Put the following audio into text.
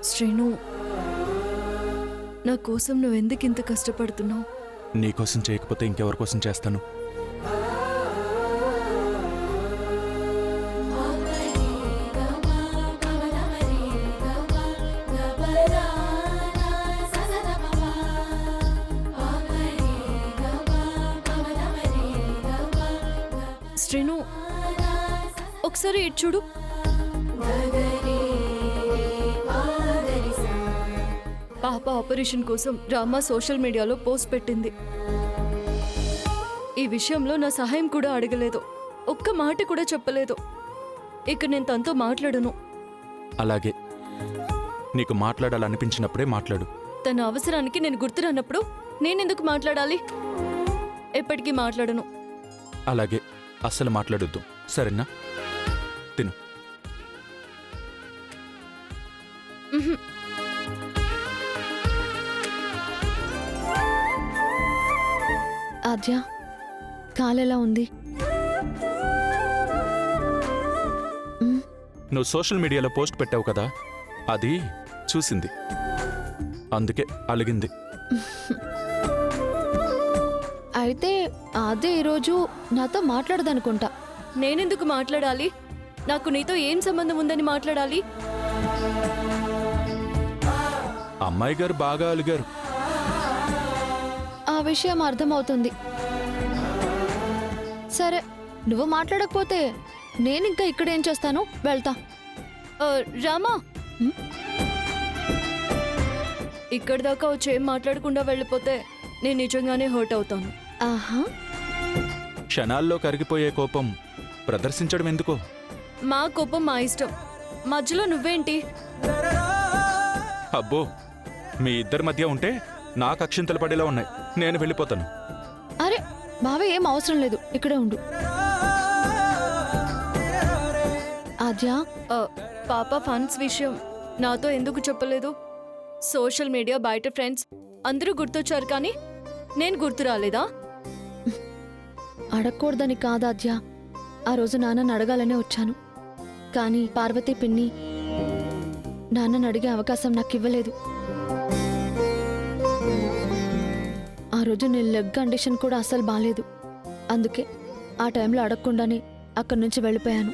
శ్రీను, నా కోసం నువ్వెందుకు ఇంత కష్టపడుతున్నావు? నీకోసం చేయకపోతే ఇంకెవరి కోసం చేస్తాను? శ్రీను, ఒకసారి ఇటు చూడు. పాప ఆపరేషన్ కోసం రామ సోషల్ మీడియాలో పోస్ట్ పెట్టింది. ఈ విషయంలో నా సహాయం కూడా అడగలేదు, ఒక్క మాట కూడా చెప్పలేదు. ఇక నేను తనతో మాట్లాడను. అలాగే, నీకు మాట్లాడాలనిపించినప్పుడే మాట్లాడు. తన అవసరానికి నేను గుర్తురానప్పుడు నేనెందుకు మాట్లాడాలి? ఎప్పటికీ మాట్లాడను. అలాగే, అస్సలు మాట్లాడొద్దు, సరేనా? తిను. ఆద్య, కాలెలా ఉంది? నువ్వు సోషల్ మీడియాలో పోస్ట్ పెట్టావు కదా, అది చూసింది, అందుకే అలిగింది. అయితే అదే ఈరోజు నాతో మాట్లాడదనుకుంటా. నేనెందుకు మాట్లాడాలి? నాకు నీతో ఏం సంబంధం ఉందని మాట్లాడాలి? అమ్మాయి గారు బాగా అలిగారు. ఆ విషయం అర్థమవుతుంది. సరే, నువ్వు మాట్లాడకపోతే నేనింకా ఇక్కడేం చేస్తాను? వెళ్తా. రామా, ఇక్కడి దాకా వచ్చి ఏం మాట్లాడకుండా వెళ్ళిపోతే నేను నిజంగానే హర్ట్ అవుతాను. ఆహా, క్షణాల్లో కరిగిపోయే కోపం ప్రదర్శించడం ఎందుకో? మా కోపం మా ఇష్టం, మధ్యలో నువ్వేంటి? అబ్బో, మీ ఇద్దరి మధ్య ఉంటే నాకు అక్షింతలు పడేలా ఉన్నాయి. నేను వెళ్ళిపోతాను. అరే బావ, ఏం అవసరం లేదు, ఇక్కడే ఉండు. ఆద్య, పాప ఫండ్స్ విషయం నాతో ఎందుకు చెప్పలేదు? సోషల్ మీడియా, బయట ఫ్రెండ్స్ అందరూ గుర్తొచ్చారు, కానీ నేను గుర్తు రాలేదా? అడగకూడదని కాదాద్య, ఆ రోజు నాన్నని అడగాలనే వచ్చాను. కానీ పార్వతి పిన్ని నాన్నని అడిగే అవకాశం నాకు ఇవ్వలేదు. ఆ రోజు నీ లెగ్ కండిషన్ కూడా అస్సలు బాలేదు. అందుకే ఆ టైంలో అడగకుండానే అక్కడి నుంచి వెళ్ళిపోయాను.